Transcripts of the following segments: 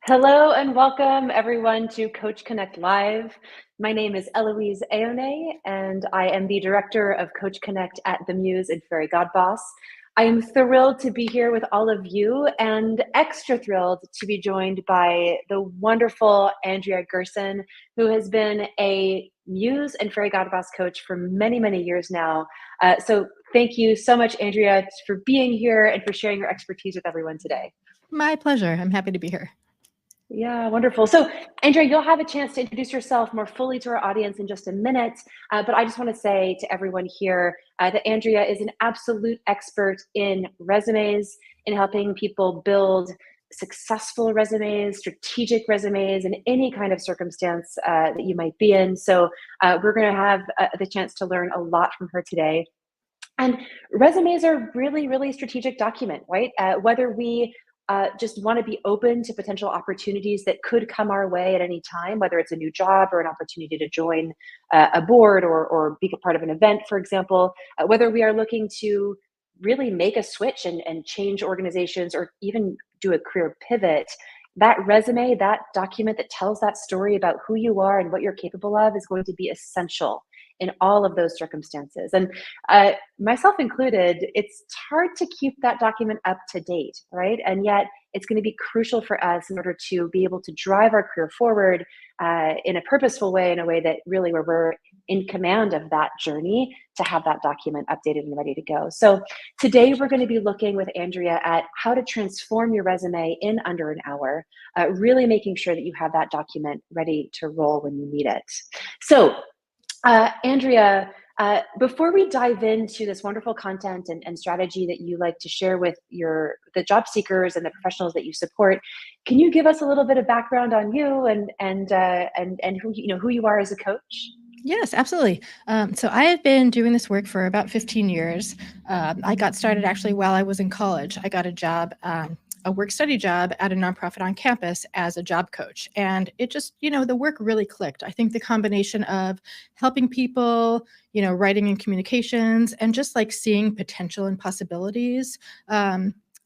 Hello and welcome everyone to Coach Connect Live. My name is Eloise Aone and I am the director of Coach Connect at the Muse and Fairygodboss. I am thrilled to be here with all of you and extra thrilled to be joined by the wonderful Andrea Gerson, who has been a Muse and Fairygodboss coach for many, many years now. So thank you so much, Andrea, for being here and for sharing your expertise with everyone today. My pleasure. I'm happy to be here. Yeah, wonderful. So, Andrea, you'll have a chance to introduce yourself more fully to our audience in just a minute. But I just want to say to everyone here that Andrea is an absolute expert in resumes, in helping people build successful resumes, strategic resumes, in any kind of circumstance that you might be in. So, we're going to have the chance to learn a lot from her today. And resumes are really, really strategic document, right? Whether we just want to be open to potential opportunities that could come our way at any time, whether it's a new job or an opportunity to join a board or be a part of an event, for example, whether we are looking to really make a switch and change organizations or even do a career pivot. That resume, that document that tells that story about who you are and what you're capable of is going to be essential in all of those circumstances. And myself included, it's hard to keep that document up to date, right? And yet it's going to be crucial for us in order to be able to drive our career forward in a purposeful way, in a way that really where we're in command of that journey to have that document updated and ready to go. So today we're going to be looking with Andrea at how to transform your resume in under an hour, really making sure that you have that document ready to roll when you need it. So Andrea, before we dive into this wonderful content and strategy that you like to share with the job seekers and the professionals that you support, can you give us a little bit of background on you and who you are as a coach? Yes, absolutely. So I have been doing this work for about 15 years. I got started actually while I was in college. I got a job, a work-study job at a nonprofit on campus as a job coach. And it just, the work really clicked. I think the combination of helping people, writing and communications, and just like seeing potential and possibilities,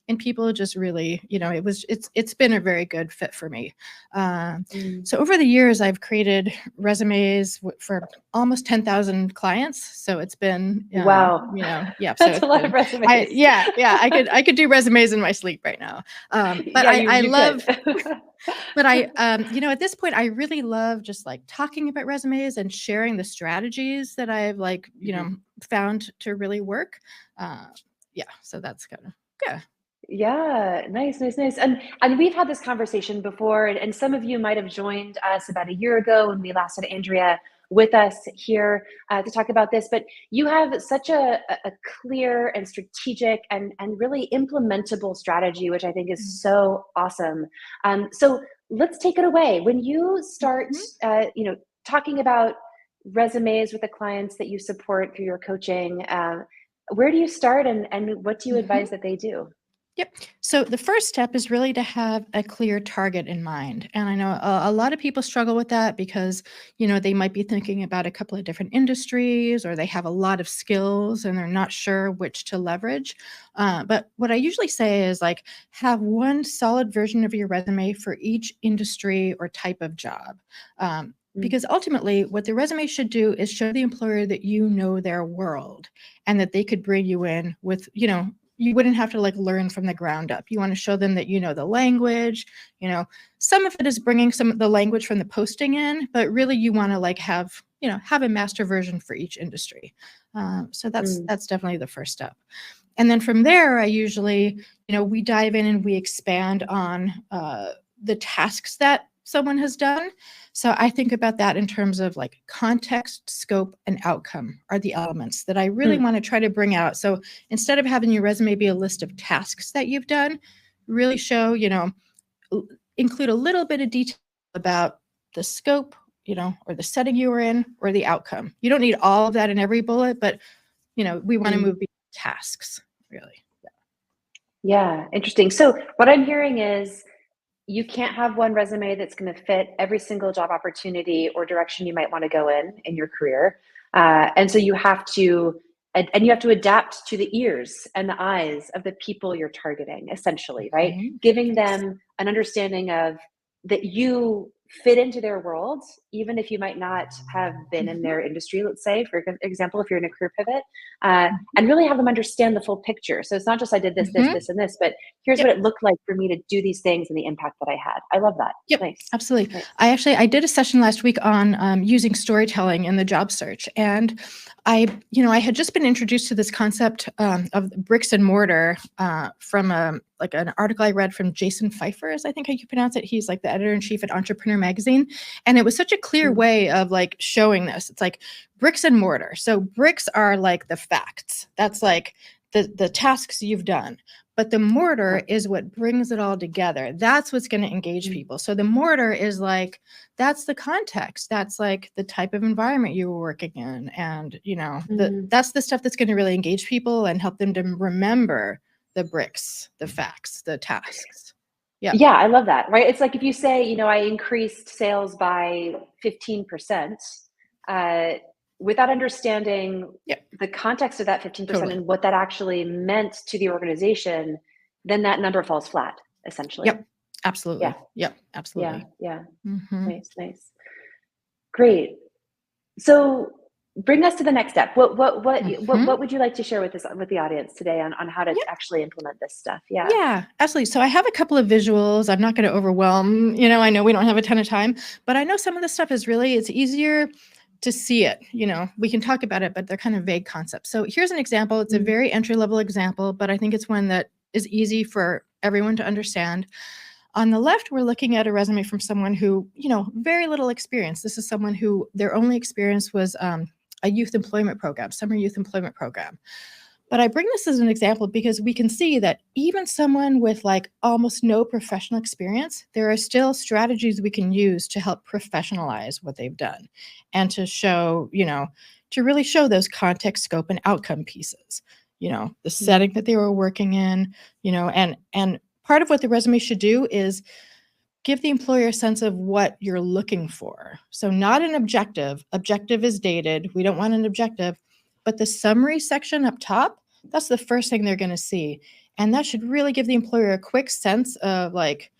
and people just really, it's been a very good fit for me. So over the years, I've created resumes for almost 10,000 clients. So it's been, wow, that's so a lot of resumes. I could do resumes in my sleep right now. But I love, but at this point, I really love just like talking about resumes and sharing the strategies that I've found to really work. So that's kind of, Yeah, nice. And we've had this conversation before, and some of you might have joined us about a year ago when we last had Andrea with us here to talk about this. But you have such a clear and strategic and really implementable strategy, which I think is so awesome. So let's take it away. When you start, talking about resumes with the clients that you support through your coaching, where do you start and what do you advise that they do? Yep. So the first step is really to have a clear target in mind. And I know a lot of people struggle with that because, they might be thinking about a couple of different industries or they have a lot of skills and they're not sure which to leverage. But what I usually say is have one solid version of your resume for each industry or type of job. Because ultimately what the resume should do is show the employer that you know their world and that they could bring you in with, you wouldn't have to learn from the ground up. You want to show them that you know the language, some of it is bringing some of the language from the posting in, but really you want to have a master version for each industry. So that's definitely the first step. And then from there, I usually, we dive in and we expand on the tasks that someone has done. So I think about that in terms of context, scope, and outcome are the elements that I really want to try to bring out. So instead of having your resume be a list of tasks that you've done, really show, include a little bit of detail about the scope, or the setting you were in or the outcome. You don't need all of that in every bullet, but, we want to move beyond tasks, really. Yeah, interesting. So what I'm hearing is you can't have one resume that's going to fit every single job opportunity or direction you might want to go in your career. And so you have to adapt to the ears and the eyes of the people you're targeting, essentially, right? Giving them an understanding of that you fit into their world, even if you might not have been in Mhm. their industry, let's say, for example, if you're in a career pivot, Mhm. and really have them understand the full picture. So it's not just I did this, this, Mhm. this, and this, but here's what Yep. it looked like for me to do these things and the impact that I had. I love that. Yep, Nice. absolutely. Nice. I did a session last week on using storytelling in the job search, and I had just been introduced to this concept of bricks and mortar from like an article I read from Jason Pfeiffer, is I think how you pronounce it. He's like the editor in chief at Entrepreneur Magazine, and it was such a clear Mm, way of like showing this. It's like bricks and mortar. So bricks are like the facts. That's like the tasks you've done. But the mortar yeah. is what brings it all together. That's what's going to engage Mm, people. So the mortar is like, that's the context. That's like the type of environment you were working in. And, mm. that's the stuff that's going to really engage people and help them to remember the bricks, the facts, the tasks. Yeah. Yeah, I love that, right? It's like if you say, I increased sales by 15%, uh, without understanding Yeah. the context of that 15% Totally. and what that actually meant to the organization, then that number falls flat, essentially. Yep. Yeah, Absolutely. Yep. yeah, Absolutely. yeah. Hmm. Nice, nice. Great. So bring us to the next step. What Hmm. would you like to share with the audience today on how to actually implement this stuff? Yeah. Yeah, absolutely. So I have a couple of visuals. I'm not going to overwhelm, I know we don't have a ton of time, but I know some of this stuff it's easier to see it. We can talk about it, but they're kind of vague concepts. So here's an example. It's a Mm, very entry level example, but I think it's one that is easy for everyone to understand. On the left, we're looking at a resume from someone who, very little experience. This is someone who their only experience was a youth employment program, summer youth employment program. But I bring this as an example because we can see that even someone with like almost no professional experience, there are still strategies we can use to help professionalize what they've done and to show, to really show those context, scope, and outcome pieces, the mm, setting that they were working in, and part of what the resume should do is give the employer a sense of what you're looking for. So not an objective. Objective is dated. We don't want an objective. But the summary section up top, that's the first thing they're going to see. And that should really give the employer a quick sense of like,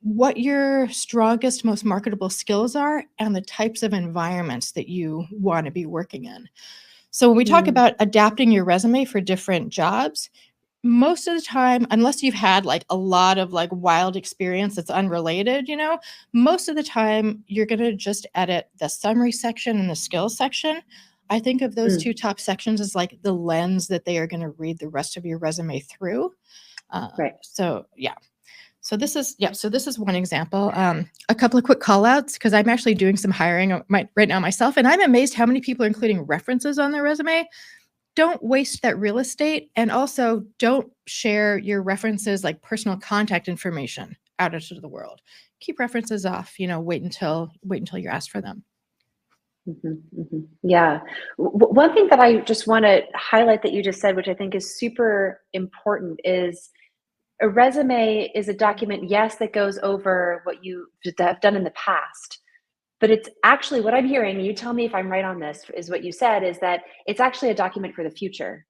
what your strongest, most marketable skills are and the types of environments that you want to be working in. So when we talk mm, about adapting your resume for different jobs, most of the time, unless you've had like a lot of like wild experience that's unrelated, most of the time you're going to just edit the summary section and the skills section. I think of those two mm. top sections as like the lens that they are going to read the rest of your resume through. Right. So yeah. So this is one example. A couple of quick call outs because I'm actually doing some hiring right now myself, and I'm amazed how many people are including references on their resume. Don't waste that real estate, and also don't share your references like personal contact information out into the world. Keep references off, wait until you're asked for them. Mhm, mhm. Yeah. One thing that I just want to highlight that you just said, which I think is super important, is a resume is a document, yes, that goes over what you have done in the past. But it's actually what I'm hearing, you tell me if I'm right on this, is what you said, is that it's actually a document for the future.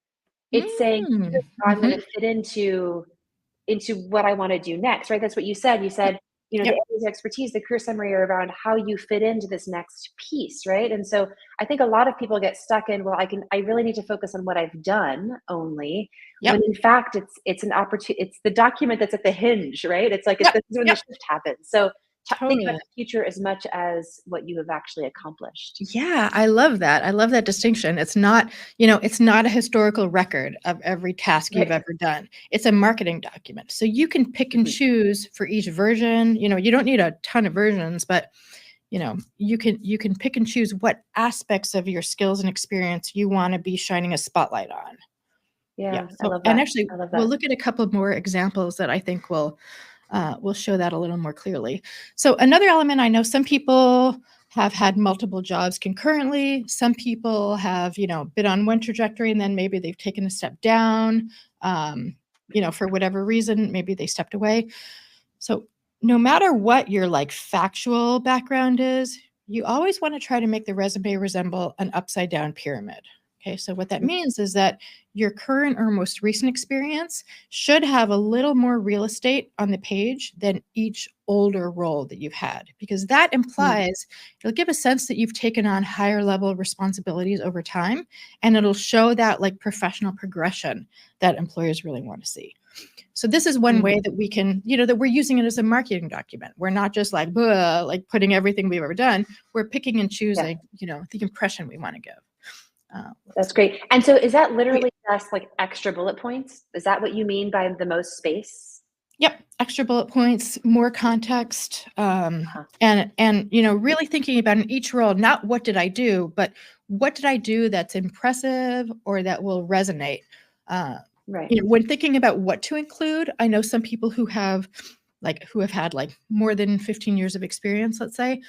It's saying, Mm, here's how I'm going mhm. to fit into what I want to do next, right? That's what you said. You Yep, said, the yep, areas of expertise, the career summary are around how you fit into this next piece, right? And so I think a lot of people get stuck in, well, I really need to focus on what I've done only, when yep, in fact it's an opportunity, it's the document that's at the hinge, right? It's like yep, this is when the yep, shift happens. So think about totally. the future as much as what you have actually accomplished. Yeah, I love that. I love that distinction. It's not a historical record of every task you've Right. ever done. It's a marketing document. So you can pick and Mhm. choose for each version. You don't need a ton of versions, but you can pick and choose what aspects of your skills and experience you want to be shining a spotlight on. Yeah. Yeah, I So, love and that. actually, I love we'll that. look at a couple more examples that I think will show that a little more clearly. So another element, I know some people have had multiple jobs concurrently. Some people have, been on one trajectory and then maybe they've taken a step down, for whatever reason, maybe they stepped away. So no matter what your like factual background is, you always want to try to make the resume resemble an upside down pyramid. Okay, so what that means is that your current or most recent experience should have a little more real estate on the page than each older role that you've had, because that implies it'll give a sense that you've taken on higher level responsibilities over time, and it'll show that like professional progression that employers really want to see. So this is one way that we can, that we're using it as a marketing document. We're not just like putting everything we've ever done. We're picking and choosing, the impression we want to give. That's great. And so is that literally just like extra bullet points? Is that what you mean by the most space? Yep. Extra bullet points, more context, and really thinking about in each role, not what did I do, but what did I do that's impressive or that will resonate. Right. When thinking about what to include, I know some people who have had like more than 15 years of experience, let's say,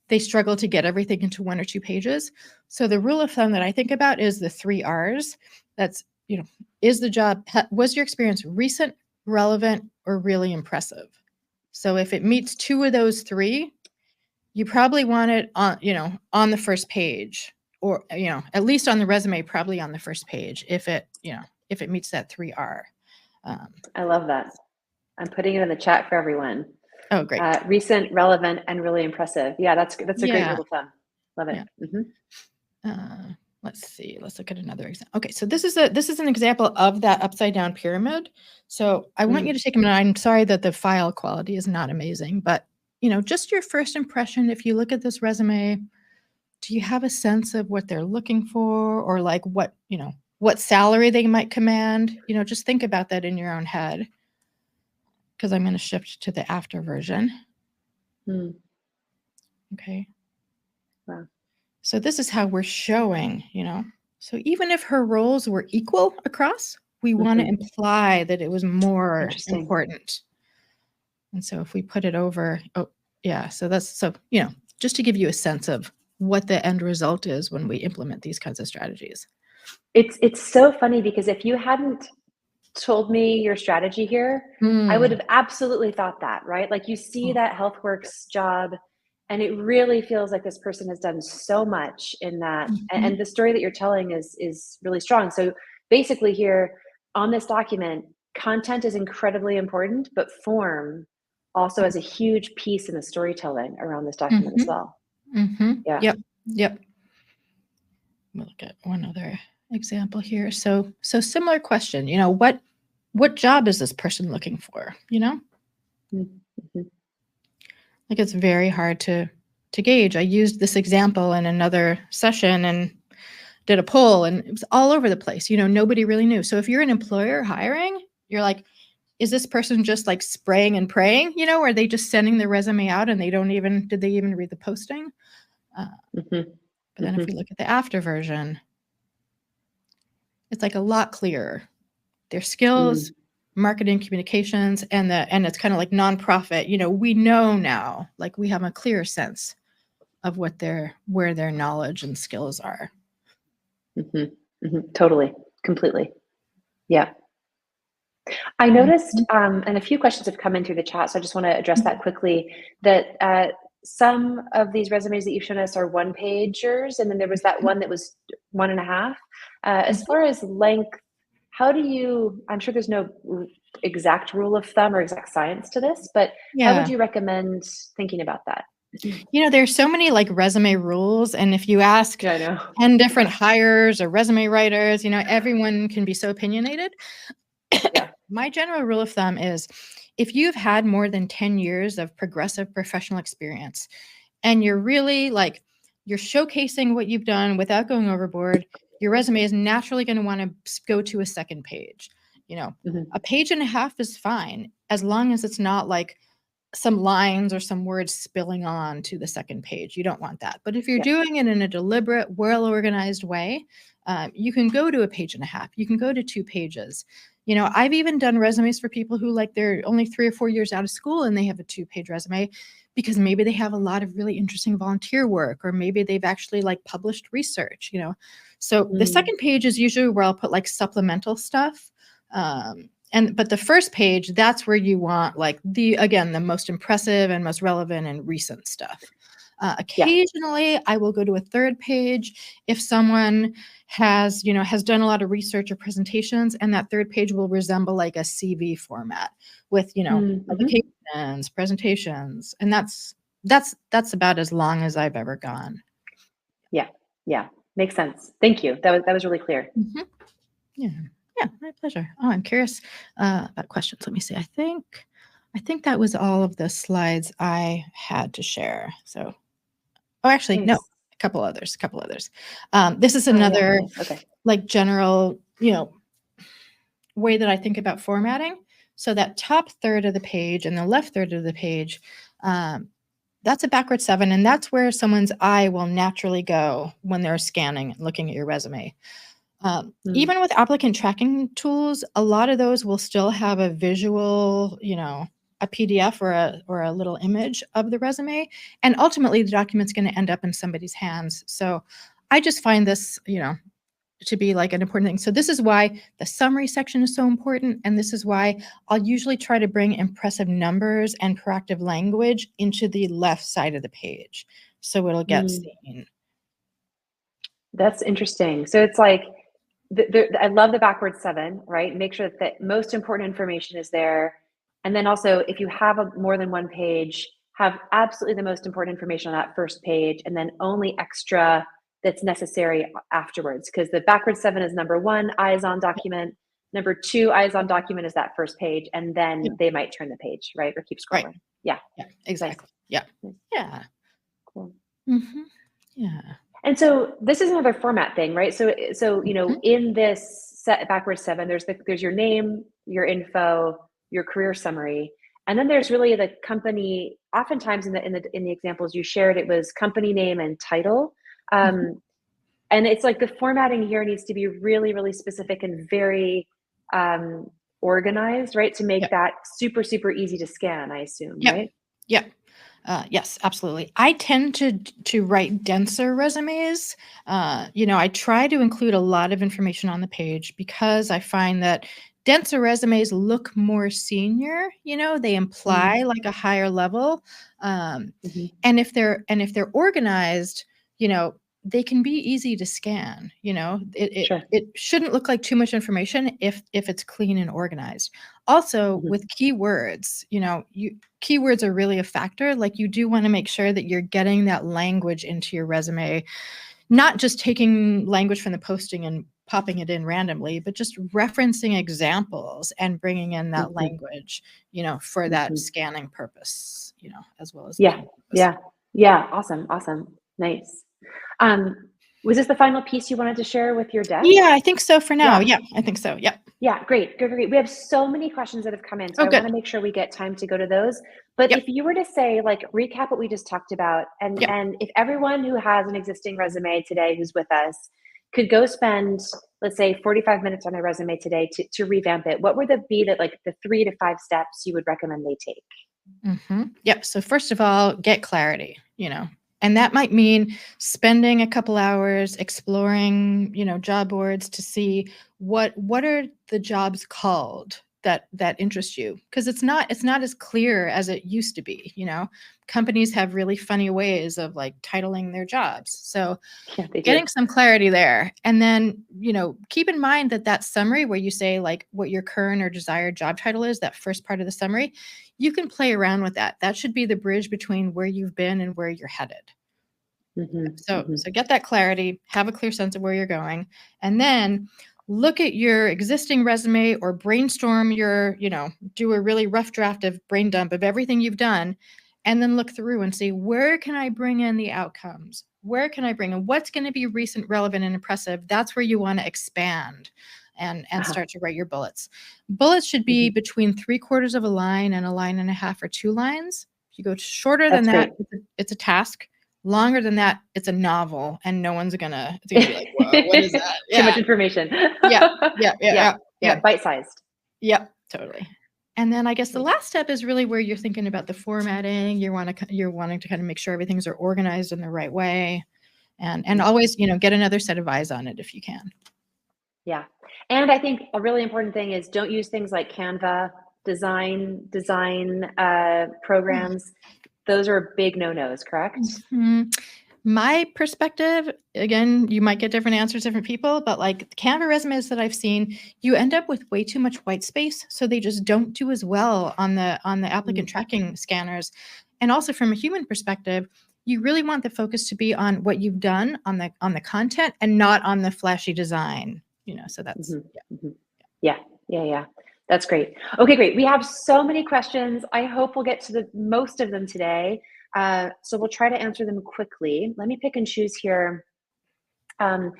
they struggle to get everything into 1 or 2 pages. So the rule of thumb that I think about is the 3 R's. That's, is the job, was your experience recent, relevant, or really impressive? So if it meets 2 of those 3, you probably want it on, on the first page, or, at least on the resume, probably on the first page, if it meets that 3R. I love that. I'm putting it in the chat for everyone. Oh, great. Recent, relevant, and really impressive. Yeah, that's a great rule of thumb. Love it. Yeah. Let's see. Let's look at another example. Okay, so this is an example of that upside down pyramid. So I want you to take a minute. I'm sorry that the file quality is not amazing, but just your first impression. If you look at this resume, do you have a sense of what they're looking for, or like what salary they might command? Just think about that in your own head, because I'm going to shift to the after version. Okay. Wow. So this is how we're showing, So even if her roles were equal across, we want to imply that it was more important. And so if we put it over, just to give you a sense of what the end result is when we implement these kinds of strategies. It's so funny, because if you hadn't told me your strategy here, I would have absolutely thought that, right? Like, you see that HealthWorks job, and it really feels like this person has done so much in that. And the story that you're telling is really strong. So basically here on this document, content is incredibly important, but form also has a huge piece in the storytelling around this document as well. Yeah. Yep. We'll look at one other example here. So similar question, what job is this person looking for? Like, it's very hard to gauge. I used this example in another session and did a poll, and it was all over the place. Nobody really knew. So if you're an employer hiring, you're like, is this person just like spraying and praying? Or are they just sending their resume out and did they even read the posting? But then if we look at the after version, it's like a lot clearer. Their skills, marketing, communications, and it's kind of like nonprofit. We know now, like, we have a clearer sense of where their knowledge and skills are. Totally, completely. Yeah. I noticed, and a few questions have come in through the chat, so I just want to address that quickly, that some of these resumes that you've shown us are 1-pagers, and then there was that one that was 1.5. As far as length, I'm sure there's no exact rule of thumb or exact science to this, but how would you recommend thinking about that? There's so many like resume rules, and if you ask 10 different hires or resume writers, everyone can be so opinionated. My general rule of thumb is, if you've had more than 10 years of progressive professional experience, and you're really like, you're showcasing what you've done without going overboard, your resume is naturally going to want to go to a second page. 1.5 pages is fine, as long as it's not like some lines or some words spilling on to the second page. You don't want that. But if you're doing it in a deliberate, well-organized way, you can go to 1.5 pages. You can go to 2 pages. I've even done resumes for people who, like, they're only 3 or 4 years out of school and they have a 2-page resume, because maybe they have a lot of really interesting volunteer work, or maybe they've actually like published research, So the second page is usually where I'll put like supplemental stuff. But the first page, that's where you want like the most impressive and most relevant and recent stuff. Occasionally, I will go to a third page if someone has done a lot of research or presentations, and that third page will resemble like a CV format with, Mm-hmm. publications, presentations, and that's about as long as I've ever gone. Yeah. Yeah. Makes sense. Thank you. That was really clear. Mhm. Yeah. Yeah, my pleasure. Oh, I'm curious about questions. Let me see. I think that was all of the slides I had to share. So, oh, actually, no, Nice. a couple others. This is Oh yeah. another Nice. Okay. like general, way that I think about formatting. So that top third of the page and the left third of the page, that's a backward 7, and that's where someone's eye will naturally go when they're scanning and looking at your resume. Mm. Even with applicant tracking tools, a lot of those will still have a visual, a PDF or a little image of the resume, and ultimately the document's going to end up in somebody's hands. So I just find this, to be like an important thing. So this is why the summary section is so important, and this is why I'll usually try to bring impressive numbers and proactive language into the left side of the page, so it'll get seen. That's interesting. So it's like, I love the backward 7, right? Make sure that the most important information is there. And then also, if you have more than one page, have absolutely the most important information on that first page, and then only extra that's necessary afterwards. Because the backward 7 is number 1, eyes on document. Number 2, eyes on document is that first page, and then they might turn the page, right? Or keep scrolling. Right. Yeah. Yeah, exactly. Nice. Yeah. Yeah. Cool. Yeah. And so this is another format thing, right? So Mhm. in this set backward 7, there's your name, your info, your career summary, and then there's really the company. Oftentimes in the examples you shared, it was company name and title. Mhm. And it's like the formatting here needs to be really, really specific and very um, organized, right? To make Yep. that super, super easy to scan, I assume, Yep. right? Yep. Yes, absolutely. I tend to write denser resumes. I try to include a lot of information on the page because I find that denser resumes look more senior. They imply like a higher level, Mm-hmm. and if they're organized, you know, they can be easy to scan. It Sure. it shouldn't look like too much information if it's clean and organized. Also, Mm-hmm. with keywords, keywords are really a factor. Like, you do want to make sure that you're getting that language into your resume, not just taking language from the posting and popping it in randomly, but just referencing examples and bringing in that Mm-hmm. language, for that Mm-hmm. scanning purpose, as well as Yeah, learning purpose. yeah, yeah. Awesome, awesome, nice. Um, was this the final piece you wanted to share with your deck? Yeah, I think so for now. Yeah, Yeah, I think so. Yep. yeah, great, good, great. We have so many questions that have come in, so Oh, I want good. to make sure we get time to go to those. But Yep. if you were to say, like, recap what we just talked about, and Yep. if everyone who has an existing resume today who's with us could go spend, let's say, 45 minutes on their resume today to revamp it, what would be the 3 to 5 steps you would recommend they take? Yep. So first of all, get clarity, and that might mean spending a couple hours exploring, job boards to see what are the jobs called that interest you, because it's not as clear as it used to be. Companies have really funny ways of like titling their jobs. So Yeah, they do. getting some clarity there, and then keep in mind that summary where you say like what your current or desired job title is, that first part of the summary, you can play around with that should be the bridge between where you've been and where you're headed. Mm-hmm, mm-hmm. So get that clarity, have a clear sense of where you're going, and then look at your existing resume or brainstorm do a really rough draft of brain dump of everything you've done, and then look through and see, where can I bring in the outcomes? Where can I bring in what's going to be recent, relevant, and impressive? That's where you want to expand and Uh-huh. start to write your bullets. Bullets should be Mm-hmm. between 3/4 of a line and a line and a half or 2 lines. If you go shorter than That's that, great. it's a task. Longer than that, it's a novel, and no one's gonna it's gonna be like, "Whoa, what is that?" Too much Yeah. information. Yeah. Yeah, yeah, Yeah, yeah, yeah, yeah. bite-sized. Yep, totally. And then I guess the Great. last step is really where you're thinking about the formatting. You're wanting to kind of make sure everything's are organized in the right way, and Mhm. always, get another set of eyes on it if you can. Yeah, and I think a really important thing is don't use things like Canva, design Yeah. programs. those are big no-nos, correct? My perspective, again, you might get different answers, different people, but like the Canva resumes that I've seen, you end up with way too much white space, so they just don't do as well on the applicant tracking scanners. And also from a human perspective, you really want the focus to be on what you've done on the content and not on the flashy design. So that's Yeah. That's great. Okay, great. We have so many questions. I hope we'll get to the most of them today. So we'll try to answer them quickly. Let me pick and choose here. Audra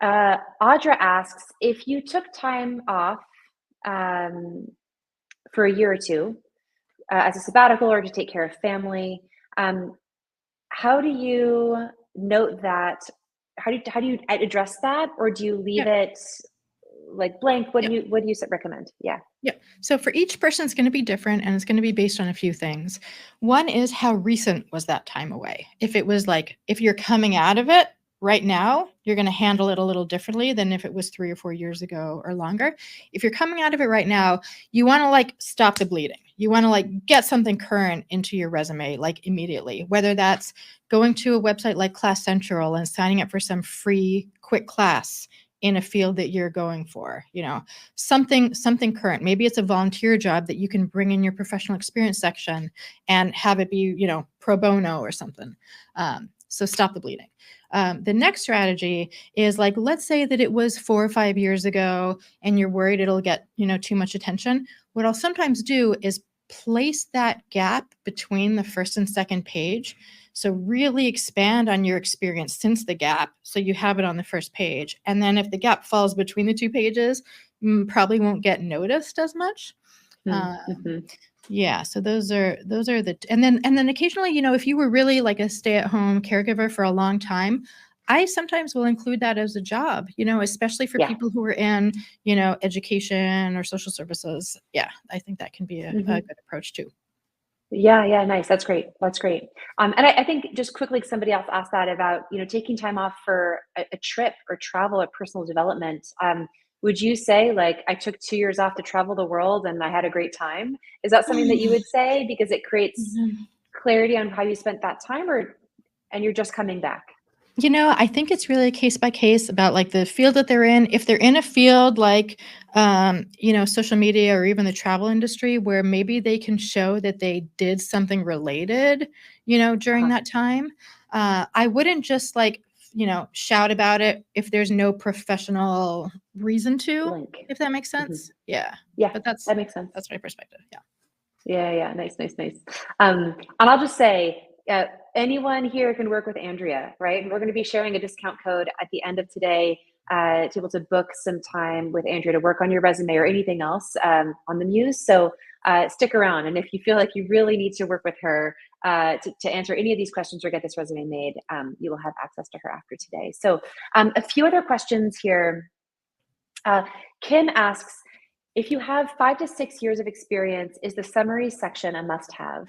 asks, if you took time off for a year or two as a sabbatical or to take care of family, how do you note that? How do you address that, or do you leave it like blank? What do you recommend? Yeah. So for each person, it's going to be different, and it's going to be based on a few things. One is, how recent was that time away? If it was like, if you're coming out of it right now, you're going to handle it a little differently than if it was 3 or 4 years ago or longer. If you're coming out of it right now, you want to like stop the bleeding. You want to like get something current into your resume like immediately, whether that's going to a website like Class Central and signing up for some free quick class in a field that you're going for, something current. Maybe it's a volunteer job that you can bring in your professional experience section and have it be, pro bono or something. So stop the bleeding. The next strategy is like, let's say that it was 4 or 5 years ago and you're worried it'll get, too much attention. What I'll sometimes do is place that gap between the first and second page. So really expand on your experience since the gap, so you have it on the first page. And then if the gap falls between the 2 pages, probably won't get noticed as much. Yeah, so those are the, and then occasionally, if you were really like a stay-at-home caregiver for a long time, I sometimes will include that as a job, especially for people who are in, education or social services. Yeah, I think that can be a good approach too. Yeah, nice. That's great. And I think just quickly, somebody else asked that about, taking time off for a trip or travel or personal development. Would you say like, I took 2 years off to travel the world and I had a great time? Is that something that you would say because it creates clarity on how you spent that time, and you're just coming back? I think it's really case by case about like the field that they're in. If they're in a field like, social media or even the travel industry, where maybe they can show that they did something related, during that time. I wouldn't just like, shout about it if there's no professional reason to, if that makes sense. Yeah. But that makes sense. That's my perspective. Yeah. Nice. And I'll just say, anyone here can work with Andrea, right? And we're going to be sharing a discount code at the end of today to be able to book some time with Andrea to work on your resume or anything else on the Muse. So stick around. And if you feel like you really need to work with her to answer any of these questions or get this resume made, you will have access to her after today. So a few other questions here. Kim asks, if you have 5 to 6 years of experience, is the summary section a must-have?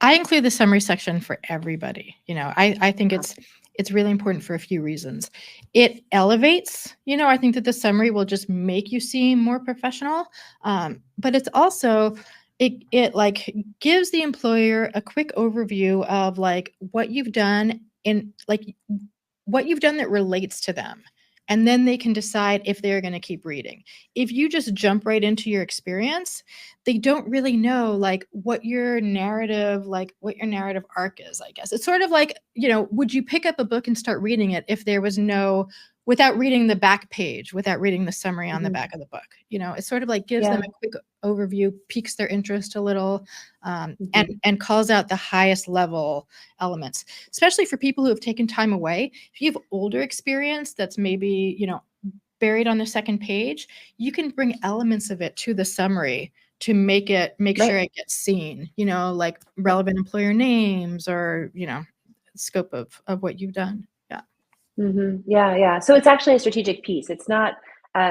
I include the summary section for everybody. I think it's really important for a few reasons. It elevates, I think that the summary will just make you seem more professional. But it's also, it like gives the employer a quick overview of like what you've done that relates to them. And then they can decide if they're going to keep reading. If you just jump right into your experience, they don't really know like what your narrative arc is, I guess. It's sort of like, would you pick up a book and start reading it if there was without reading the back page, without reading the summary on the back of the book? It sort of like gives them a quick overview, piques their interest a little, and calls out the highest level elements, especially for people who have taken time away. If you have older experience that's maybe, buried on the second page, you can bring elements of it to the summary to make sure it gets seen, like relevant employer names or, scope of what you've done. Yeah. So it's actually a strategic piece. It's not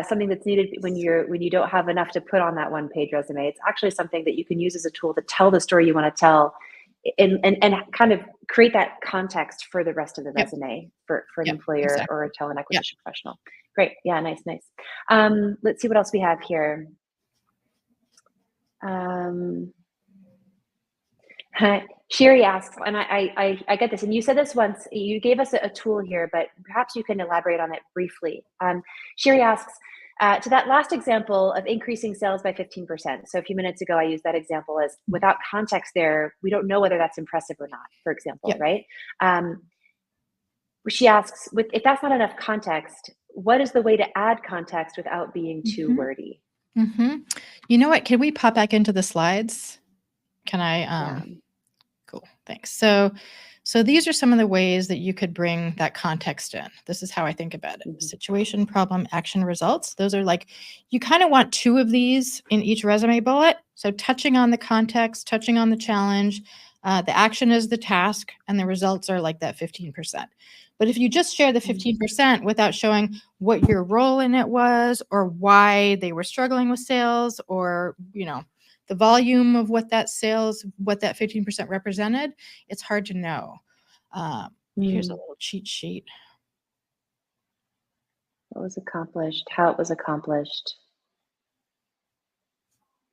something that's needed when you don't have enough to put on that one-page resume. It's actually something that you can use as a tool to tell the story you want to tell, and kind of create that context for the rest of the resume for an employer or a talent acquisition professional. Great. Yeah. Nice. Let's see what else we have here. Sherry asks, and I get this, and you said this once, you gave us a tool here, but perhaps you can elaborate on it briefly. Sherry asks, to that last example of increasing sales by 15%. So a few minutes ago, I used that example as without context there, we don't know whether that's impressive or not, for example, Yep. right? She asks, if that's not enough context, what is the way to add context without being too Mhm. wordy? Mhm. You know what? Can we pop back into the slides? Can I, Yeah. cool, thanks. So these are some of the ways that you could bring that context in. This is how I think about it. Mhm. Situation, problem, action, results. Those are like, you kind of want 2 of these in each resume bullet. So touching on the context, touching on the challenge, the action is the task, and the results are like that 15%. But if you just share the 15% without showing what your role in it was or why they were struggling with sales or, the volume of what that 15% represented, it's hard to know. Here's a Mm. little cheat sheet. What was accomplished, how it was accomplished,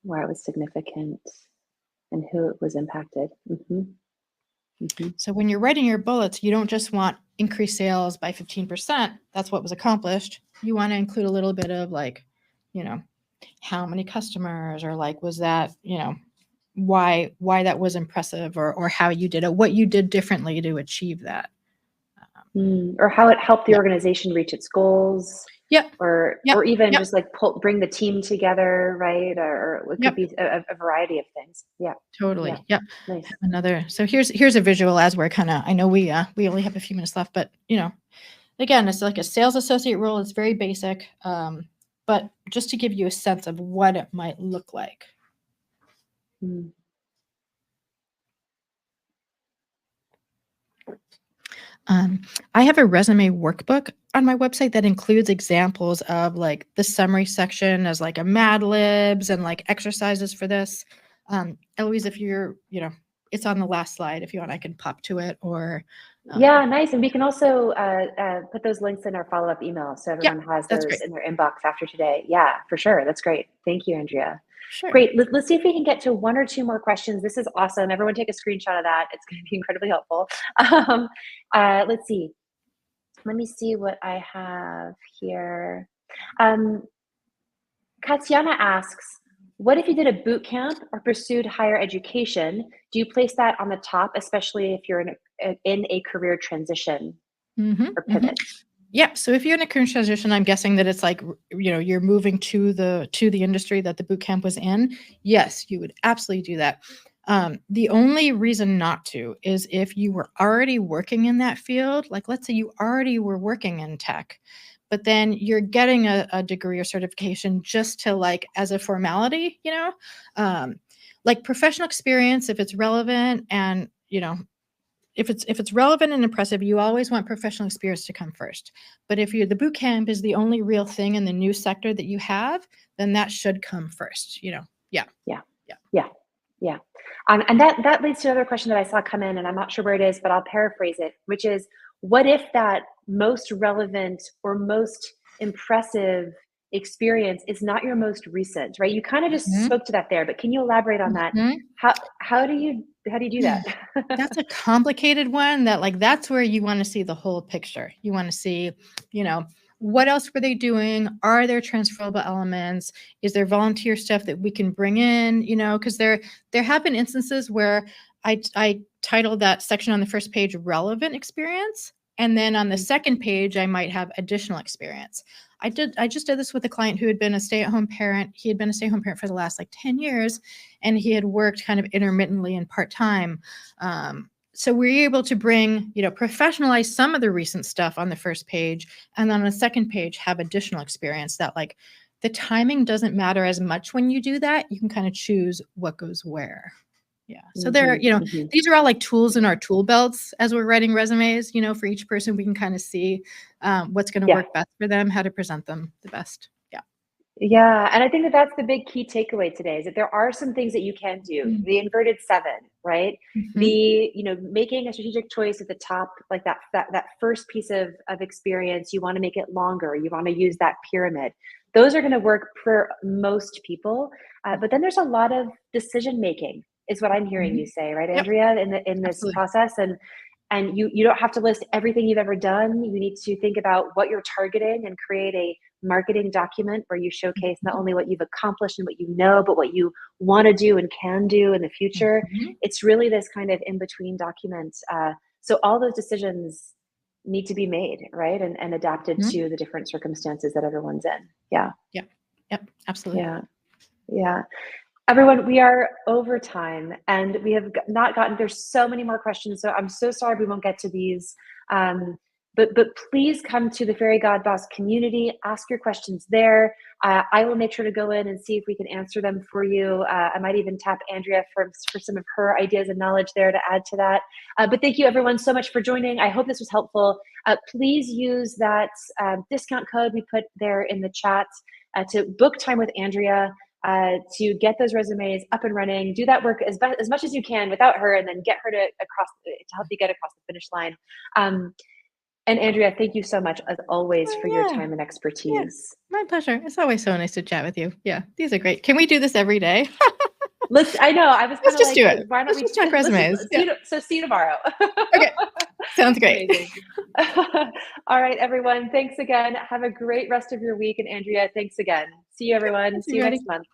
why it was significant, and who it was impacted. So when you're writing your bullets, you don't just want increased sales by 15%. That's what was accomplished. You want to include a little bit of like, how many customers, or like, was that, why that was impressive, or how you did it, what you did differently to achieve that. Or how it helped the Yep. organization reach its goals, Yep. or Yep. even Yep. just like bring the team together, right? Or it could Yep. be a variety of things. Yeah. Yeah. Totally. Yep. Nice. Another. So here's a visual as we're kind of. I know we only have a few minutes left, but again, it's like a sales associate role. It's very basic, but just to give you a sense of what it might look like. Mm. I have a resume workbook on my website that includes examples of like the summary section as like a Mad Libs and like exercises for this. Eloise, if you're, it's on the last slide. If you want, I can pop to it or. Yeah, nice. And we can also put those links in our follow-up email so Yeah, everyone has that's those great. in their inbox after today. Yeah, for sure. That's great. Thank you, Andrea. Sure. Great. Let's see if we can get to 1 or 2 more questions. This is awesome. Everyone take a screenshot of that. It's going to be incredibly helpful. Um, let's see. Let me see what I have here. Um, Katiana asks, what if you did a boot camp or pursued higher education? Do you place that on the top, especially if you're in a career transition or Mm-hmm, mm-hmm. pivot? Yeah. So if you're in a career transition, I'm guessing that it's like, you're moving to the industry that the boot camp was in. Yes, you would absolutely do that. The only reason not to is if you were already working in that field. Like, let's say you already were working in tech, but then you're getting a degree or certification just to like as a formality, like professional experience, if it's relevant and, if it's relevant and impressive, you always want professional experience to come first. But if the boot camp is the only real thing in the new sector that you have, then that should come first. Yeah. Yeah. Yeah. Yeah. Yeah. And that leads to another question that I saw come in, and I'm not sure where it is, but I'll paraphrase it, which is, what if that most relevant or most impressive experience is not your most recent, right? You kind of just Mhm. spoke to that there, but can you elaborate on that? Mhm. How do you do that? That's a complicated one that like that's where you want to see the whole picture. You want to see, what else were they doing? Are there transferable elements? Is there volunteer stuff that we can bring in? Because there have been instances where I titled that section on the first page relevant experience. And then on the second page, I might have additional experience. I just did this with a client who had been a stay-at-home parent. He had been a stay-at-home parent for the last like 10 years, and he had worked kind of intermittently and part-time. So we're able to bring, professionalize some of the recent stuff on the first page, and then on the second page have additional experience that like the timing doesn't matter as much when you do that. You can kind of choose what goes where. Yeah. So these are all like tools in our tool belts as we're writing resumes, for each person, we can kind of see what's going to Yeah. work best for them, how to present them the best. Yeah. Yeah, and I think that that's the big key takeaway today is that there are some things that you can do. Mm-hmm. The inverted 7, right? Mm-hmm. The, making a strategic choice at the top, like that first piece of experience, you want to make it longer. You want to use that pyramid. Those are going to work for most people. But then there's a lot of decision making is what I'm hearing you say, right, Yep. Andrea, in this Absolutely. process. And you don't have to list everything you've ever done. You need to think about what you're targeting and create a marketing document where you showcase not only what you've accomplished and what you know, but what you want to do and can do in the future. Mhm. It's really this kind of in-between document. So all those decisions need to be made, right? And adapted Mhm. to the different circumstances that everyone's in. Yeah. Yep. Yep. Absolutely. Yeah. Yeah. Everyone, we are over time and we have not gotten, there's so many more questions. So I'm so sorry we won't get to these. But please come to the Fairy God Boss community, ask your questions there. I will make sure to go in and see if we can answer them for you. I might even tap Andrea for some of her ideas and knowledge there to add to that. But thank you everyone so much for joining. I hope this was helpful. Please use that discount code we put there in the chat to book time with Andrea. To get those resumes up and running, do that work as much as you can without her, and then get her to help you get across the finish line. And Andrea, thank you so much as always for your Yeah. time and Yeah. expertise. My pleasure. It's always so nice to chat with you. Yeah. These are great. Can we do this every day? I know, I was kind Let's of just like, do it. why don't Let's we just talk let's just resumes. Yeah. see you tomorrow. Okay. Sounds great. Amazing. All right, everyone. Thanks again. Have a great rest of your week. And Andrea, thanks again. See you, everyone. Thanks, See you everybody. next month.